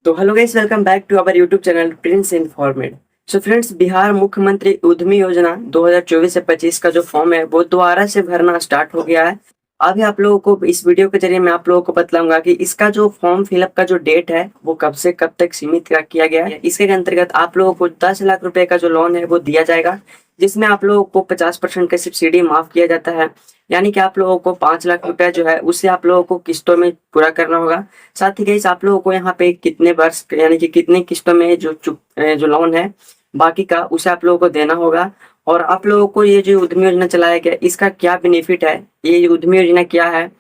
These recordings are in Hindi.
तो hello guys, welcome back to our YouTube channel Prince Informed. So friends, Bihar मुख्यमंत्री उद्यमी योजना 2024 से 25 का जो फॉर्म है वो दोबारा से भरना स्टार्ट हो गया है। अभी आप लोगों को इस वीडियो के जरिए मैं आप लोगों को बतलाऊंगा कि इसका जो फॉर्म फिलअप का जो डेट है वो कब से कब तक सीमित किया गया है। इसके अंतर्गत आप लोगों को 10 लाख रुपए का जो लोन है वो दिया जाएगा, जिसमें आप लोगों को 50% का सब्सिडी माफ किया जाता है। यानी कि आप लोगों को 5 लाख रुपए जो है उसे आप लोगों को किस्तों में पूरा करना होगा। साथ ही गाइस, आप लोगों को यहाँ पे कितने वर्ष यानी कि कितने किस्तों में जो लोन है बाकी का उसे आप लोगों को देना होगा। और आप लोगों को ये जो उद्यमी योजना चलाया गया इसका क्या बेनिफिट है, ये उद्यमी योजना क्या है,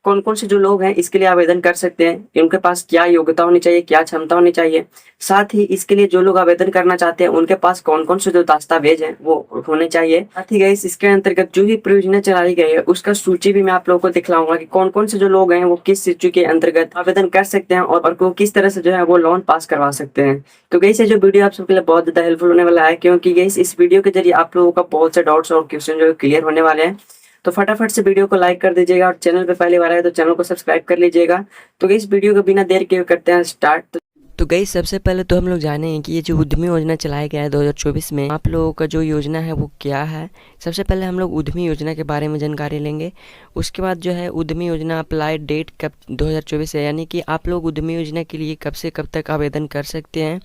कौन कौन से जो लोग हैं इसके लिए आवेदन कर सकते हैं, उनके पास क्या योग्यता होनी चाहिए, क्या क्षमता होनी चाहिए, साथ ही इसके लिए जो लोग आवेदन करना चाहते हैं उनके पास कौन कौन से जो दस्तावेज हैं वो होने चाहिए। साथ ही गाइस, इसके अंतर्गत जो भी परियोजना चलाई गई है उसका सूची भी मैं आप लोगों को दिखलाऊंगा कि कौन कौन से जो लोग हैं वो किस सूची के अंतर्गत आवेदन कर सकते हैं और वो किस तरह से जो है वो लोन पास करवा सकते हैं। तो गाइस, ये जो वीडियो आप सबके लिए बहुत ज्यादा हेल्पफुल होने वाला है, क्योंकि गाइस इस वीडियो के जरिए आप लोगों का बहुत से डाउट्स और क्वेश्चन जो क्लियर होने वाले हैं। तो फटाफट से वीडियो को लाइक कर दीजिएगा और चैनल पे पहली बार आए तो चैनल को सब्सक्राइब कर लीजिएगा। तो इस वीडियो को बिना देर के करते हैं स्टार्ट। तो गई सबसे पहले तो हम लोग जाने हैं कि ये जो उद्यमी योजना चलाया गया है 2024 में, आप लोगों का जो योजना है वो क्या है। सबसे पहले हम लोग उद्यमी योजना के बारे में जानकारी लेंगे। उसके बाद जो है उद्यमी योजना अप्लाई डेट कब 2024 है, यानी कि आप लोग उद्यमी योजना के लिए कब से कब तक आवेदन कर सकते हैं।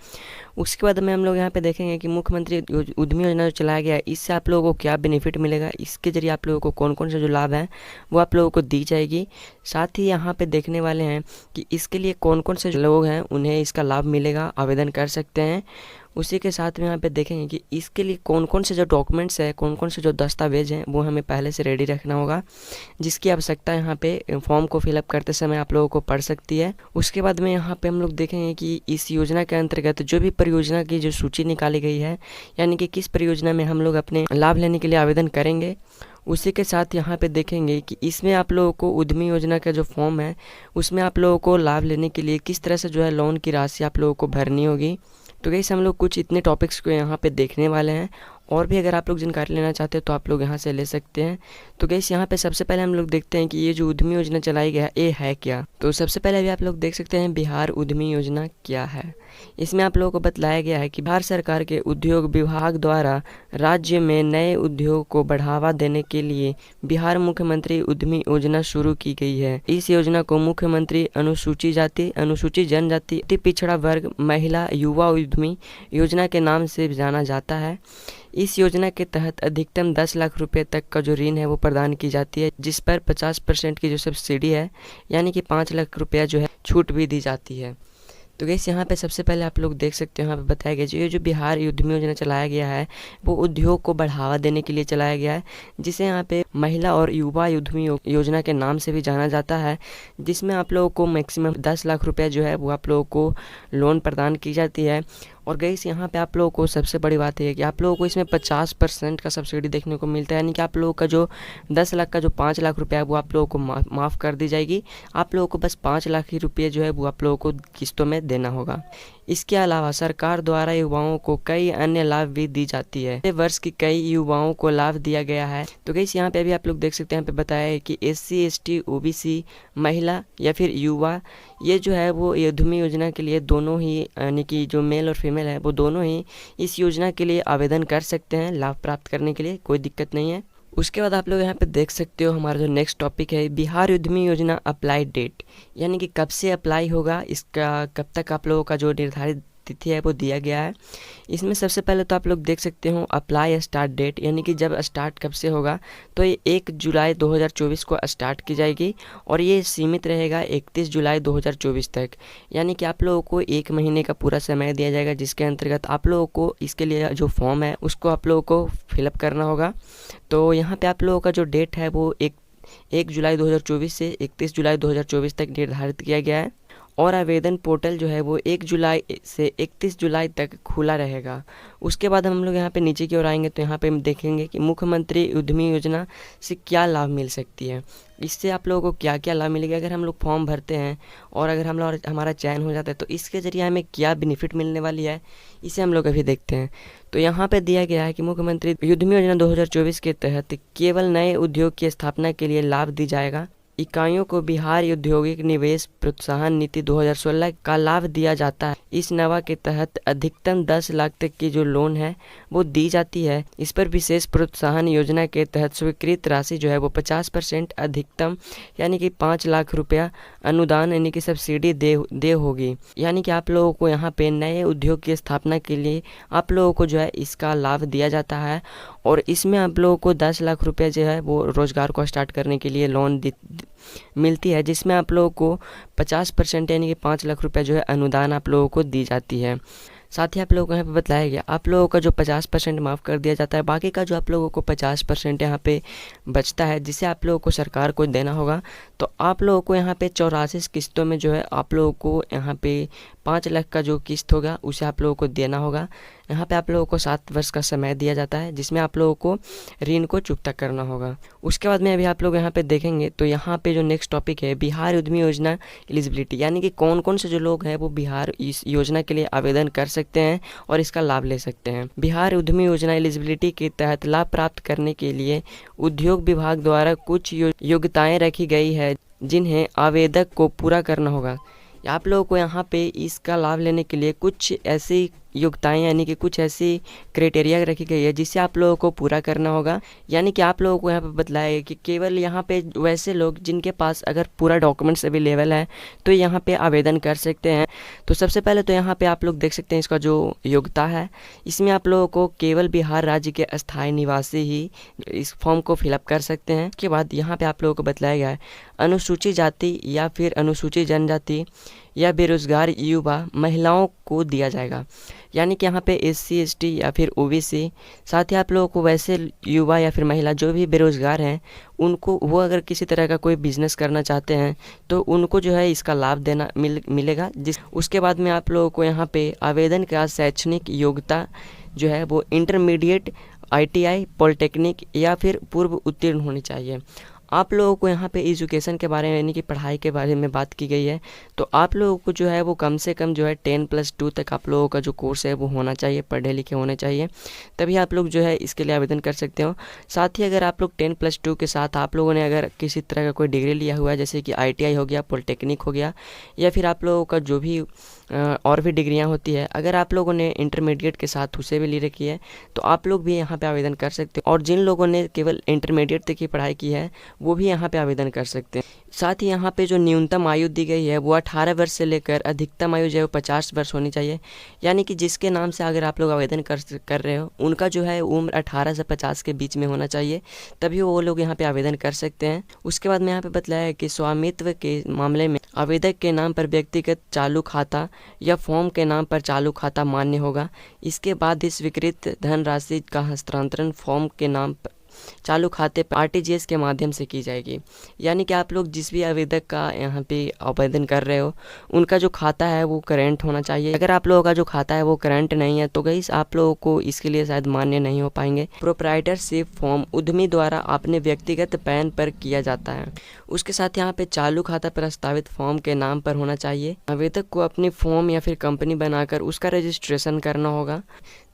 उसके बाद में हम लोग यहाँ पे देखेंगे कि मुख्यमंत्री उद्यमी योजना जो चलाया गया है इससे आप लोगों को क्या बेनिफिट मिलेगा, इसके जरिए आप लोगों को कौन कौन से जो लाभ हैं वो आप लोगों को दी जाएगी। साथ ही यहाँ पे देखने वाले हैं कि इसके लिए कौन कौन से जो लोग हैं उन्हें इसका लाभ मिलेगा, आवेदन कर सकते हैं। उसी के साथ में यहाँ पे देखेंगे कि इसके लिए कौन कौन से जो डॉक्यूमेंट्स है, कौन कौन से जो दस्तावेज हैं वो हमें पहले से रेडी रखना होगा, जिसकी आवश्यकता यहाँ पे फॉर्म को फिलअप करते समय आप लोगों को पड़ सकती है। उसके बाद में यहाँ पे हम लोग देखेंगे कि इस योजना के अंतर्गत जो भी परियोजना की जो सूची निकाली गई है, यानी कि किस परियोजना में हम लोग अपने लाभ लेने के लिए आवेदन करेंगे। उसी के साथ यहाँ पे देखेंगे कि इसमें आप लोगों को उद्यमी योजना का जो फॉर्म है उसमें आप लोगों को लाभ लेने के लिए किस तरह से जो है लोन की राशि आप लोगों को भरनी होगी। तो गाइस, हम लोग कुछ इतने टॉपिक्स को यहाँ पे देखने वाले हैं, और भी अगर आप लोग जानकारी लेना चाहते हैं तो आप लोग यहाँ से ले सकते हैं। तो गाइस, यहाँ पे सबसे पहले हम लोग देखते हैं कि ये जो उद्यमी योजना चलाई गया है ये है क्या। तो सबसे पहले भी आप लोग देख सकते हैं बिहार उद्यमी योजना क्या है। इसमें आप लोगों को बतलाया गया है कि बिहार सरकार के उद्योग विभाग द्वारा राज्य में नए उद्योग को बढ़ावा देने के लिए बिहार मुख्यमंत्री उद्यमी योजना शुरू की गई है। इस योजना को मुख्यमंत्री अनुसूचित जाति, अनुसूचित जनजाति, अति पिछड़ा वर्ग, महिला, युवा उद्यमी योजना के नाम से जाना जाता है। इस योजना के तहत अधिकतम 10 लाख रुपए तक का जो ऋण है वो प्रदान की जाती है, जिस पर 50% की जो सब्सिडी है, यानी कि 5 लाख रुपया जो है छूट भी दी जाती है। तो गैस, यहाँ पे सबसे पहले आप लोग देख सकते हो यहाँ पे बताया गया ये जो बिहार उद्यमी योजना चलाया गया है वो उद्योग को बढ़ावा देने के लिए चलाया गया है, जिसे यहाँ पे महिला और युवा उद्यमी योजना के नाम से भी जाना जाता है, जिसमें आप लोगों को मैक्सिमम 10 लाख रुपया जो है वो आप लोगों को लोन प्रदान की जाती है। और गैस, यहाँ पे आप लोगों को सबसे बड़ी बात है कि आप लोगों को इसमें 50% का सब्सिडी देखने को मिलता है, यानी कि आप लोगों का जो 10 लाख का जो 5 लाख रुपया है वो आप लोगों को माफ़ कर दी जाएगी। आप लोगों को बस 5 लाख ही रुपये जो है वो आप लोगों को किस्तों में देना होगा। इसके अलावा सरकार द्वारा युवाओं को कई अन्य लाभ भी दी जाती है। वर्ष की कई युवाओं को लाभ दिया गया है। तो गैस, यहाँ पे भी आप लोग देख सकते हैं, यहाँ पे बताया है कि SC ST OBC महिला या फिर युवा, ये जो है वो उद्यमी योजना के लिए दोनों ही, यानी कि जो मेल और फीमेल है वो दोनों ही इस योजना के लिए आवेदन कर सकते हैं लाभ प्राप्त करने के लिए, कोई दिक्कत नहीं है। उसके बाद आप लोग यहाँ पे देख सकते हो हमारा जो नेक्स्ट टॉपिक है बिहार उद्यमी योजना अप्लाई डेट, यानी कि कब से अप्लाई होगा, इसका कब तक आप लोगों का जो निर्धारित तिथि है वो दिया गया है। इसमें सबसे पहले तो आप लोग देख सकते हो अप्लाई स्टार्ट डेट, यानी कि जब स्टार्ट कब से होगा तो ये 1 जुलाई 2024 को स्टार्ट की जाएगी और ये सीमित रहेगा 31 जुलाई 2024 तक, यानी कि आप लोगों को 1 महीने का पूरा समय दिया जाएगा, जिसके अंतर्गत आप लोगों को इसके लिए जो फॉर्म है उसको आप लोगों को फिलअप करना होगा। तो यहाँ पे आप लोगों का जो डेट है वो 1 जुलाई 2024 से 31 जुलाई 2024 तक निर्धारित किया गया है, और आवेदन पोर्टल जो है वो 1 जुलाई से 31 जुलाई तक खुला रहेगा। उसके बाद हम लोग यहाँ पे नीचे की ओर आएंगे तो यहाँ पे हम देखेंगे कि मुख्यमंत्री उद्यमी योजना से क्या लाभ मिल सकती है, इससे आप लोगों को क्या क्या लाभ मिलेगा अगर हम लोग फॉर्म भरते हैं और अगर हम लोग हमारा चयन हो जाता है तो इसके ज़रिए हमें क्या बेनिफिट मिलने वाली है, इसे हम लोग अभी देखते हैं। तो यहाँ पे दिया गया है कि मुख्यमंत्री उद्यमी योजना 2024 के तहत केवल नए उद्योग की स्थापना के लिए लाभ दी जाएगा। इकाइयों को बिहार औद्योगिक निवेश प्रोत्साहन नीति 2016 का लाभ दिया जाता है। इस नवा के तहत अधिकतम 10 लाख तक की जो लोन है वो दी जाती है। इस पर विशेष प्रोत्साहन योजना के तहत स्वीकृत राशि जो है वो 50% अधिकतम यानी कि 5 लाख रुपया अनुदान यानी कि सब्सिडी दे होगी। यानी कि आप लोगों को यहाँ पे नए उद्योग की स्थापना के लिए आप लोगों को जो है इसका लाभ दिया जाता है और इसमें आप लोगों को 10 लाख रुपये जो है वो रोज़गार को स्टार्ट करने के लिए लोन मिलती है, जिसमें आप लोगों को 50% यानी कि 5 लाख रुपये जो है अनुदान आप लोगों को दी जाती है। साथ ही आप लोगों को यहाँ पे बताया गया आप लोगों का जो 50% माफ़ कर दिया जाता है, बाकी का जो आप लोगों को 50% यहाँ पे बचता है जिसे आप लोगों को सरकार को देना होगा। तो आप लोगों को यहाँ पे 84 किस्तों में जो है आप लोगों को यहाँ पे 5 लाख का जो किस्त होगा उसे आप लोगों को देना होगा। यहाँ पे आप लोगों को 7 वर्ष का समय दिया जाता है जिसमें आप लोगों को ऋण को चुकता करना होगा। उसके बाद में अभी आप लोग यहाँ पे देखेंगे तो यहाँ पे जो नेक्स्ट टॉपिक है बिहार उद्यमी योजना एलिजिबिलिटी, यानी कि कौन कौन से जो लोग हैं वो बिहार इस योजना के लिए आवेदन कर सकते हैं और इसका लाभ ले सकते हैं। बिहार उद्यमी योजना एलिजिबिलिटी के तहत लाभ प्राप्त करने के लिए उद्योग विभाग द्वारा कुछ योग्यताएं रखी गई है जिन्हें आवेदक को पूरा करना होगा। आप लोगों को यहाँ पे इसका लाभ लेने के लिए कुछ ऐसी योग्यताएं यानी कि कुछ ऐसी क्राइटेरिया रखी गई है जिसे आप लोगों को पूरा करना होगा। यानी कि आप लोगों को यहाँ पे बताया है कि केवल यहाँ पे वैसे लोग जिनके पास अगर पूरा डॉक्यूमेंट्स अवेलेबल है तो यहाँ पे आवेदन कर सकते हैं। तो सबसे पहले तो यहाँ पे आप लोग देख सकते हैं इसका जो योग्यता है, इसमें आप लोगों को केवल बिहार राज्य के अस्थायी निवासी ही इस फॉर्म को फिलअप कर सकते हैं। उसके बाद यहाँ पे आप लोगों को बताया गया है अनुसूचित जाति या फिर अनुसूचित जनजाति या बेरोजगार युवा महिलाओं को दिया जाएगा। यानी कि यहाँ पे SC ST या फिर OBC, साथ ही आप लोगों को वैसे युवा या फिर महिला जो भी बेरोजगार हैं उनको वो अगर किसी तरह का कोई बिजनेस करना चाहते हैं तो उनको जो है इसका लाभ देना मिलेगा। उसके बाद में आप लोगों को यहाँ पे आवेदन का शैक्षणिक योग्यता जो है वो इंटरमीडिएट ITI पॉलिटेक्निक या फिर पूर्व उत्तीर्ण होनी चाहिए। आप लोगों को यहाँ पे एजुकेशन के बारे में यानी कि पढ़ाई के बारे में बात की गई है। तो आप लोगों को जो है वो कम से कम जो है 10+2 तक आप लोगों का जो कोर्स है वो होना चाहिए, पढ़े लिखे होने चाहिए, तभी आप लोग जो है इसके लिए आवेदन कर सकते हो। साथ ही अगर आप लोग 10+2 के साथ आप लोगों ने अगर किसी तरह का कोई डिग्री लिया हुआ है जैसे कि ITI हो गया, पॉलिटेक्निक हो गया या फिर आप लोगों का जो भी और भी डिग्रियां होती है, अगर आप लोगों ने इंटरमीडिएट के साथ उसे भी ले रखी है तो आप लोग भी यहाँ पे आवेदन कर सकते हो। और जिन लोगों ने केवल इंटरमीडिएट तक की पढ़ाई की है वो भी यहाँ पे आवेदन कर सकते हैं। साथ ही यहाँ पे जो न्यूनतम आयु दी गई है वो 18 वर्ष से लेकर अधिकतम आयु जो है 50 वर्ष होनी चाहिए। यानी कि जिसके नाम से अगर आप लोग आवेदन कर रहे हो उनका जो है उम्र 18 से 50 के बीच में होना चाहिए, तभी वो लोग यहाँ पे आवेदन कर सकते हैं। उसके बाद में यहाँ पे बताया है कि स्वामित्व के मामले में आवेदक के नाम पर व्यक्तिगत चालू खाता या फॉर्म के नाम पर चालू खाता मान्य होगा। इसके बाद ही स्वीकृत धनराशि का हस्तांतरण फॉर्म के नाम पर चालू खाते पर RTGS के माध्यम से की जाएगी। यानी कि आप लोग जिस भी आवेदक का यहाँ पे आवेदन कर रहे हो उनका जो खाता है वो करंट होना चाहिए। अगर आप लोगों का जो खाता है वो करंट नहीं है तो गाइस आप लोगों को इसके लिए शायद मान्य नहीं हो पाएंगे। प्रोप्राइटरशिप फॉर्म उद्यमी द्वारा अपने व्यक्तिगत पैन पर किया जाता है। उसके साथ यहाँ पे चालू खाता प्रस्तावित फॉर्म के नाम पर होना चाहिए। आवेदक को अपनी फॉर्म या फिर कंपनी बनाकर उसका रजिस्ट्रेशन करना होगा।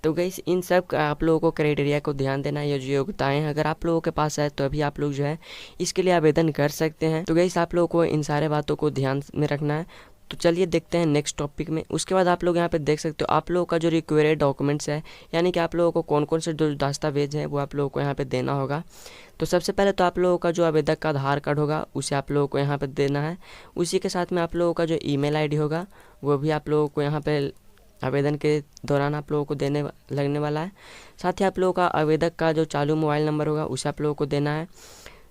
तो गाइस इन सब का आप लोगों को क्राइटेरिया को ध्यान देना है। ये जो योग्यताएं हैं अगर आप लोगों के पास है तो अभी आप लोग जो है इसके लिए आवेदन कर सकते हैं। तो गाइस आप लोगों को इन सारे बातों को ध्यान में रखना है। तो चलिए देखते हैं नेक्स्ट टॉपिक में। उसके बाद आप लोग यहाँ पे देख सकते हो आप लोगों का जो रिक्वायर्ड डॉक्यूमेंट्स है, यानी कि आप लोगों को कौन कौन से जो दस्तावेज हैं वो आप लोगों को यहाँ पे देना होगा। तो सबसे पहले तो आप लोगों का जो आवेदक का आधार कार्ड होगा उसे आप लोगों को यहाँ पे देना है। उसी के साथ में आप लोगों का जो email ID होगा वो भी आप लोगों को यहाँ पे आवेदन के दौरान आप लोगों को देने लगने वाला है। साथ ही आप लोगों का आवेदक का जो चालू मोबाइल नंबर होगा उसे आप लोगों को देना है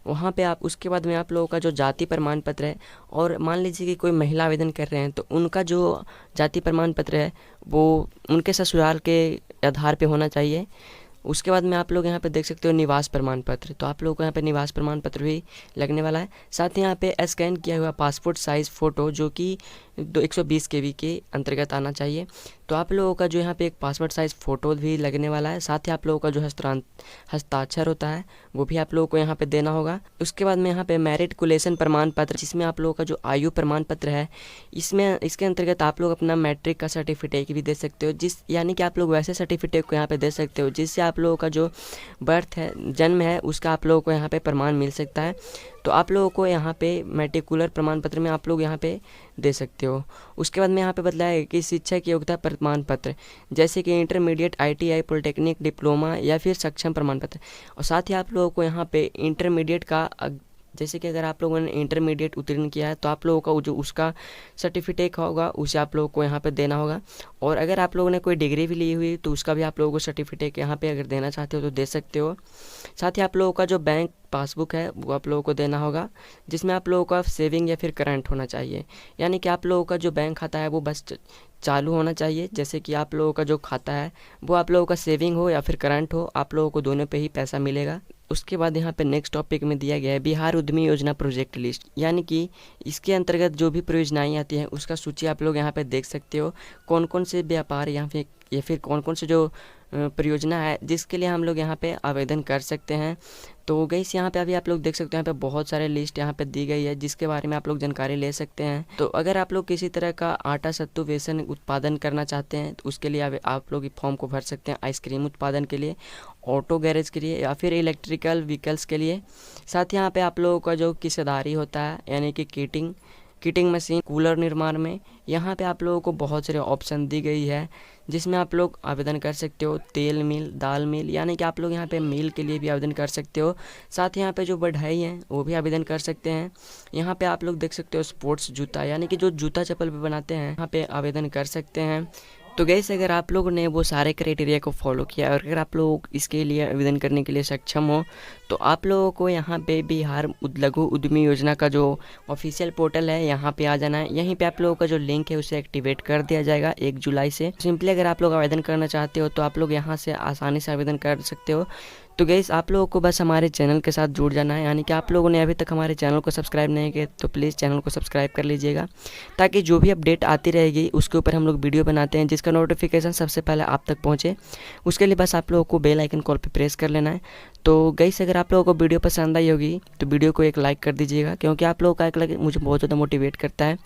वहाँ पे। आप उसके बाद में आप लोगों का जो जाति प्रमाण पत्र है, और मान लीजिए कि कोई महिला आवेदन कर रहे हैं तो उनका जो जाति प्रमाण पत्र है वो उनके ससुराल के आधार पे होना चाहिए। उसके बाद में आप लोग यहाँ पे देख सकते हो निवास प्रमाण पत्र, तो आप लोगों को यहाँ पे निवास प्रमाण पत्र भी लगने वाला है। साथ ही यहाँ पे स्कैन किया हुआ पासपोर्ट साइज़ फ़ोटो जो कि 120 KB के अंतर्गत आना चाहिए। तो आप लोगों का जो यहाँ पे एक पासपोर्ट साइज़ फ़ोटो भी लगने वाला है। साथ ही आप लोगों का जो हस्ताक्षर होता है वो भी आप लोगों को यहाँ पे देना होगा। उसके बाद में यहाँ पे मैट्रिकुलेशन प्रमाण पत्र, जिसमें आप लोगों का जो आयु प्रमाण पत्र है इसके अंतर्गत आप लोग अपना मैट्रिक का सर्टिफिकेट भी दे सकते हो। यानी कि आप लोग वैसे सर्टिफिकेट को यहाँ पे दे सकते हो जिससे आप लोगों का जो बर्थ है, जन्म है, उसका आप लोगों को यहाँ पे प्रमाण मिल सकता है। तो आप लोगों को यहाँ पे मेट्रिकुलर प्रमाण पत्र में आप लोग यहाँ पे दे सकते हो। उसके बाद में यहाँ पे बताया है कि शिक्षा की योग्यता प्रमाण पत्र जैसे कि इंटरमीडिएट, ITI, पॉलिटेक्निक, डिप्लोमा या फिर सक्षम प्रमाण पत्र। और साथ ही आप लोगों को यहाँ पे इंटरमीडिएट का जैसे कि अगर आप लोगों ने इंटरमीडिएट उत्तीर्ण किया है तो आप लोगों का जो उसका सर्टिफिकेट होगा उसे आप लोगों को यहाँ पे देना होगा। और अगर आप लोगों ने कोई डिग्री भी ली हुई तो उसका भी आप लोगों को सर्टिफिकेट यहाँ पे अगर देना चाहते हो तो दे सकते हो। साथ ही आप लोगों का जो बैंक पासबुक है वो आप लोगों को देना होगा, जिसमें आप लोगों का सेविंग या फिर करंट होना चाहिए। यानी कि आप लोगों का जो बैंक खाता है वो बस चालू होना चाहिए। जैसे कि आप लोगों का जो खाता है वो आप लोगों का सेविंग हो या फिर करंट हो, आप लोगों को दोनों पे ही पैसा मिलेगा। उसके बाद यहाँ पे नेक्स्ट टॉपिक में दिया गया है बिहार उद्यमी योजना प्रोजेक्ट लिस्ट, यानी कि इसके अंतर्गत जो भी परियोजनाएँ आती हैं उसका सूची आप लोग यहाँ पे देख सकते हो। कौन कौन से व्यापार यहाँ पे या फिर कौन कौन से जो परियोजना है जिसके लिए हम लोग यहाँ पे आवेदन कर सकते हैं। तो गाइस यहाँ पे अभी आप लोग देख सकते हैं यहाँ पे बहुत सारे लिस्ट यहाँ पे दी गई है जिसके बारे में आप लोग जानकारी ले सकते हैं। तो अगर आप लोग किसी तरह का आटा सत्तू बेसन उत्पादन करना चाहते हैं तो उसके लिए आप लोग फॉर्म को भर सकते हैं। आइसक्रीम उत्पादन के लिए, ऑटो गैरेज के लिए या फिर इलेक्ट्रिकल व्हीकल्स के लिए। साथ ही यहाँ पे आप लोगों का जो किसादारी होता है यानी कि किटिंग मशीन, कूलर निर्माण में यहाँ पे आप लोगों को बहुत सारे ऑप्शन दी गई है जिसमें आप लोग आवेदन कर सकते हो। तेल मिल, दाल मिल, यानी कि आप लोग यहाँ पे मिल के लिए भी आवेदन कर सकते हो। साथ ही यहाँ पे जो बढ़ई हैं वो भी आवेदन कर सकते हैं। यहाँ पे आप लोग देख सकते हो स्पोर्ट्स जूता, यानी कि जो जूता चप्पल भी बनाते हैं यहाँ पे आवेदन कर सकते हैं। तो गैस अगर आप लोगों ने वो सारे क्राइटेरिया को फॉलो किया और अगर आप लोग इसके लिए आवेदन करने के लिए सक्षम हो तो आप लोगों को यहाँ पे बिहार लघु उद्यमी योजना का जो ऑफिशियल पोर्टल है यहाँ पे आ जाना है। यहीं पे आप लोगों का जो लिंक है उसे एक्टिवेट कर दिया जाएगा 1 जुलाई से। सिंपली अगर आप लोग आवेदन करना चाहते हो तो आप लोग यहाँ से आसानी से आवेदन कर सकते हो। तो गैस आप लोगों को बस हमारे चैनल के साथ जुड़ जाना है, यानी कि आप लोगों ने अभी तक हमारे चैनल को सब्सक्राइब नहीं किया तो प्लीज़ चैनल को सब्सक्राइब कर लीजिएगा, ताकि जो भी अपडेट आती रहेगी उसके ऊपर हम लोग वीडियो बनाते हैं जिसका नोटिफिकेशन सबसे पहले आप तक पहुंचे। उसके लिए बस आप लोगों को बेल आइकन कॉल पे प्रेस कर लेना है। तो गैस अगर आप लोगों को वीडियो पसंद आई होगी तो वीडियो को एक लाइक कर दीजिएगा, क्योंकि आप लोगों का एक लाइक मुझे बहुत ज़्यादा मोटिवेट करता है।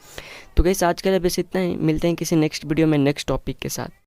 तो गैस आज के लिए बस इतना ही, मिलते हैं किसी नेक्स्ट वीडियो में नेक्स्ट टॉपिक के साथ।